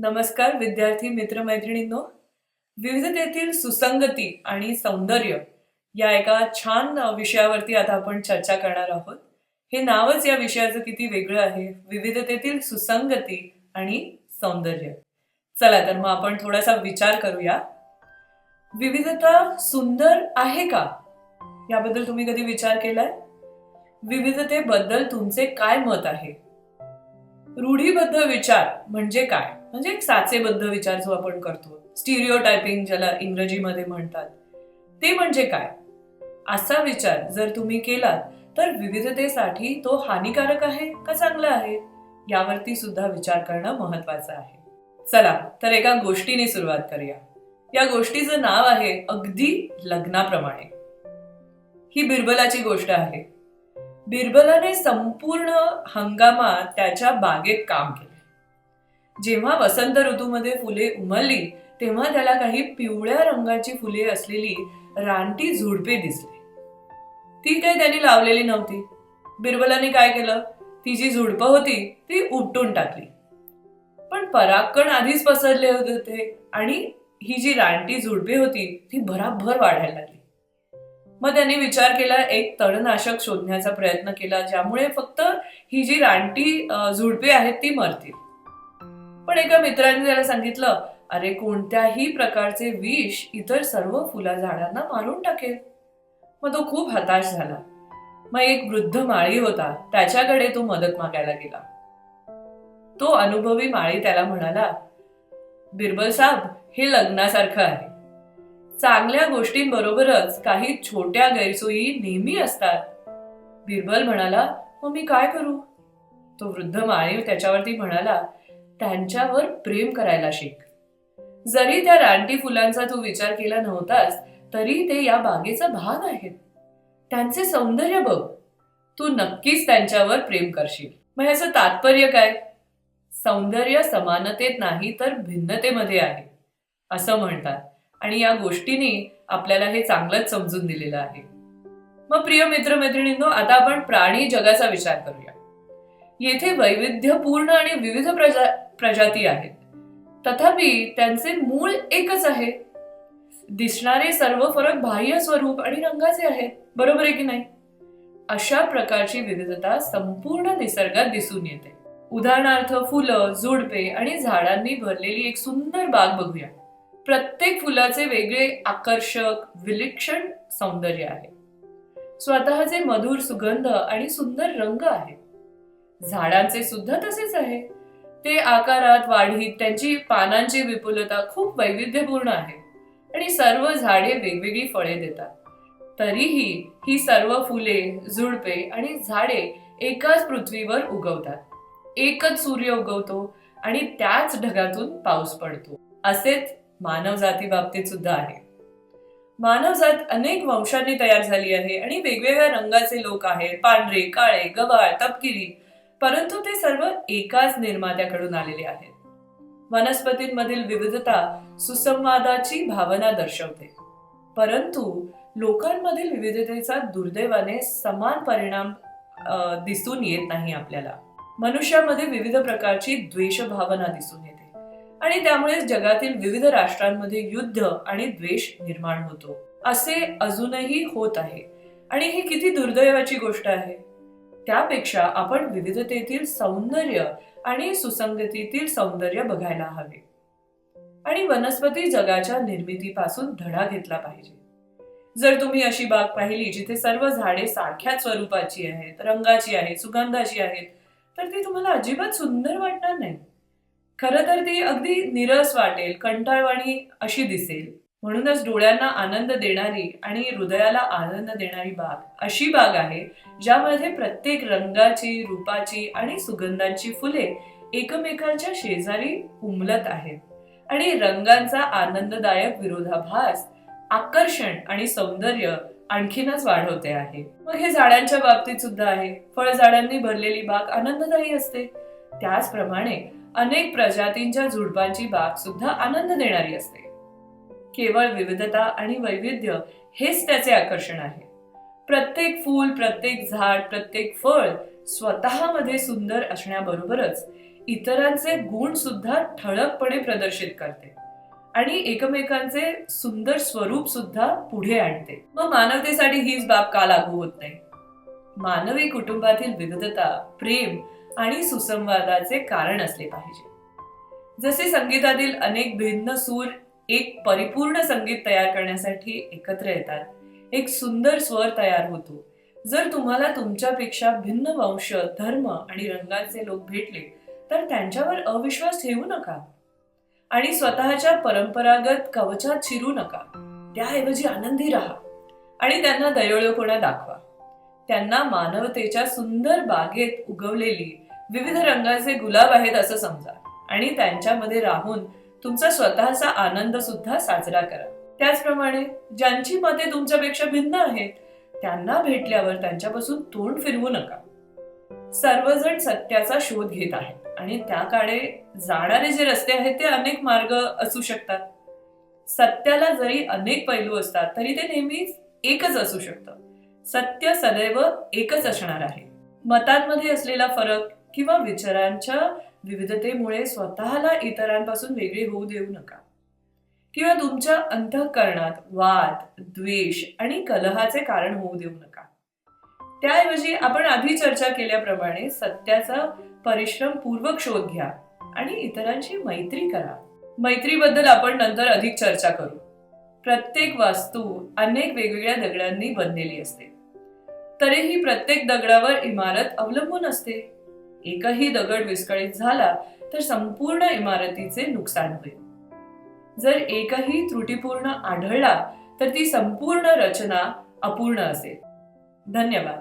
नमस्कार विद्यार्थी मित्रमैत्रिणींनो. विविधतेतील सुसंगती आणि सौंदर्य या एका छान विषयावरती आता आपण चर्चा करणार आहोत. हे नावच या विषयाचं किती वेगळं आहे, विविधतेतील सुसंगती आणि सौंदर्य. चला तर मग आपण थोडासा विचार करूया. विविधता सुंदर आहे का, याबद्दल तुम्ही कधी विचार केलाय? विविधतेबद्दल तुमचे काय मत आहे? रूढीबद्ध विचार म्हणजे काय? म्हणजे एक साचेबद्ध विचार जो आपण करतो, स्टिरिओटायपिंग ज्याला इंग्रजीमध्ये म्हणतात, ते म्हणजे काय? असा विचार जर तुम्ही केलात तर विविधतेसाठी तो हानिकारक आहे का चांगला आहे, यावरती सुद्धा विचार करणं महत्वाचं आहे. चला तर एका गोष्टीने सुरुवात करूया. या गोष्टीचं नाव आहे अगदी लग्नाप्रमाणे. ही बिरबलाची गोष्ट आहे. बिरबलाने संपूर्ण हंगामात त्याच्या बागेत काम केले. जेव्हा वसंत ऋतूमध्ये फुले उमलली तेव्हा त्याला काही पिवळ्या रंगाची फुले असलेली रानटी झुडपे दिसली. ती काही त्यांनी लावलेली नव्हती. बिरबलाने काय केलं, ती जी झुडपं होती ती उपटून टाकली. पण परागकण आधीच पसरले होते आणि ही जी रानटी झुडपे होती ती भराभर वाढायला लागली. मग त्यांनी विचार केला, एक तणनाशक शोधण्याचा प्रयत्न केला ज्यामुळे फक्त ही जी रानटी झुडपे आहेत ती मरतील. पण एका मित्राने त्याला सांगितलं, अरे कोणत्याही प्रकारचे विष इतर सर्व फुला झाडांना मारून टाकेल. मग तो खूप हताश झाला. मग एक वृद्ध माळी होता, त्याच्याकडे तो मदत मागायला गेला. तो अनुभवी माळी त्याला म्हणाला, बिरबल साहेब, हे लग्नासारखं आहे. चांगल्या गोष्टींबरोबरच काही छोट्या गैरसोयी नेहमी असतात. बिरबल म्हणाला, मग मी काय करू? तो वृद्ध माळी त्याच्यावरती म्हणाला, त्यांच्यावर प्रेम करायला शिक. जरी त्या रानटी फुलांचा तू विचार केला नव्हतास तरी ते या बागेचा भाग आहेत. त्यांचे सौंदर्य बघ, तू नक्कीच त्यांच्यावर प्रेम करशील. मग याचं तात्पर्य काय? सौंदर्य समानतेत नाही तर भिन्नतेमध्ये आहे असं म्हणतात. आणि या गोष्टीने आपल्याला हे चांगलंच समजून दिलेलं आहे. मग प्रिय मित्रमैत्रिणींनो, आता आपण प्राणी जगाचा विचार करूया. येथे वैविध्यपूर्ण आणि विविध प्रजाती आहेत, तथापि त्यांचे मूळ एकच आहे. दिसणारे सर्व फरक बाह्य स्वरूप आणि रंगाचे आहेत, बरोबर आहे की नाही? अशा प्रकारची विविधता संपूर्ण निसर्गात दिसून येते. उदाहरणार्थ फुलं, झुडपे आणि झाडांनी भरलेली एक सुंदर बाग बघूया. प्रत्येक फुलाचे वेगळे आकर्षक विलक्षण सौंदर्य आहे. स्वतःचे मधुर सुगंध आणि सुंदर रंग आहे. झाडांचे सुद्धा तसेच आहे. ते आकारात, वाढीत, त्यांची पानांची विपुलता खूप वैविध्यपूर्ण आहे आणि सर्व झाडे वेगवेगळी फळे देतात. तरीही ही सर्व फुले, झुडपे आणि झाडे एकाच पृथ्वीवर उगवतात. एकच सूर्य उगवतो आणि त्याच ढगातून पाऊस पडतो. असेच मानवजाती बाबतीत सुद्धा आहे. मानवजात अनेक वंशांनी तयार झाली आहे आणि वेगवेगळ्या रंगाचे लोक आहेत, पांढरे, काळे, गव्हाळ, तपकिरी, परंतु ते सर्व एकाच निर्मात्याकडून आलेले आहेत. वनस्पतींमधील विविधता सुसंवादाची भावना दर्शवते, परंतु लोकांमधील विविधतेचा दुर्दैवाने समान परिणाम दिसून येत नाही आपल्याला. मनुष्यामध्ये विविध प्रकारची द्वेष भावना दिसून येते आणि त्यामुळे जगातील विविध राष्ट्रांमध्ये युद्ध आणि द्वेष निर्माण होतो. असे अजूनही होत आहे आणि ही किती दुर्दैवाची गोष्ट आहे. त्यापेक्षा आपण विविधतेतील सौंदर्य आणि सुसंगतीतील सौंदर्य बघायला हवे आणि वनस्पती जगाच्या निर्मितीपासून धडा घेतला पाहिजे. जर तुम्ही अशी बाग पाहिली जिथे सर्व झाडे सारख्याच स्वरूपाची आहेत, रंगाची आहेत, सुगंधाची आहेत, तर ती तुम्हाला अजिबात सुंदर वाटणार नाही. खरं तर ती अगदी निरस वाटेल, कंटाळवाणी अशी दिसेल. म्हणूनच डोळ्यांना आनंद देणारी आणि हृदयाला आनंद देणारी बाग अशी बाग आहे ज्यामध्ये प्रत्येक रंगाची, रूपाची आणि सुगंधांची फुले एकमेकांच्या शेजारी उमलत आहेत आणि रंगांचा आनंददायक विरोधाभास आकर्षण आणि सौंदर्य आणखीनच वाढवते आहे. मग हे झाडांच्या बाबतीत सुद्धा आहे. फळझाडांनी भरलेली बाग आनंददायी असते. त्याचप्रमाणे अनेक प्रजातींच्या झुडपांची बाग सुद्धा आनंद देणारी असते. केवळ विविधता आणि वैविध्य हेच त्याचे आकर्षण आहे. प्रत्येक फूल, प्रत्येक झाड, प्रत्येक फळ स्वतःमध्ये सुंदर असण्याबरोबरच इतरांचे गुण सुद्धा ठळकपणे प्रदर्शित करते आणि एकमेकांचे सुंदर स्वरूप सुद्धा पुढे आणते. मग मानवतेसाठी हीच बाब का लागू होत नाही? मानवी कुटुंबातील विविधता प्रेम आणि सुसंवादाचे कारण असले पाहिजे. जसे संगीतातील अनेक भिन्न सूर एक परिपूर्ण संगीत तयार करण्यासाठी एकत्र येतात, एक सुंदर स्वर तयार होतो. जर तुम्हाला तुमच्यापेक्षा भिन्न वंश धर्म आणि रंगाचे लोक भेटले तर त्यांच्यावर अविश्वास ठेवू नका आणि स्वतःच्या परंपरागत कवचात शिरू नका. त्याऐवजी आनंदी राहा आणि त्यांना दयाळूपणा दाखवा. त्यांना मानवतेच्या सुंदर बागेत उगवलेली विविध रंगाचे गुलाब आहेत असं समजा आणि त्यांच्यामध्ये राहून तुमचा स्वतःचा आनंद सुद्धा साजरा करा. त्याचप्रमाणे ज्यांची मते तुमच्यापेक्षा भिन्न आहेत त्यांना भेटल्यावर त्यांच्यापासून तोंड फिरवू नका. सर्वजण सत्याचा शोध घेत आहेत आणि त्याकडे जाणारे जे रस्ते आहेत ते अनेक मार्ग असू शकतात. सत्याला जरी अनेक पैलू असतात तरी ते नेहमीच एकच असू शकतं. सत्य सदैव एकच असणार आहे. मतांमध्ये असलेला फरक किंवा विचारांच्या विविधतेमुळे स्वतःला इतरांपासून वेगळे होऊ देऊ नका किंवा तुमच्या अंतःकरणात वाद द्वेष आणि कलहाचे कारण होऊ देऊ नका. त्याऐवजी आपण आधी चर्चा केल्याप्रमाणे सत्याचा परिश्रमपूर्वक शोध घ्या आणि इतरांशी मैत्री करा. मैत्रीबद्दल आपण नंतर अधिक चर्चा करू. प्रत्येक वास्तू अनेक वेगवेगळ्या दगडांनी बनलेली असते, तरीही प्रत्येक दगडावर इमारत अवलंबून असते. एकही दगड विस्कळीत झाला तर संपूर्ण इमारतीचे नुकसान होईल. जर एकही त्रुटीपूर्ण आढळला तर ती संपूर्ण रचना अपूर्ण असेल. धन्यवाद.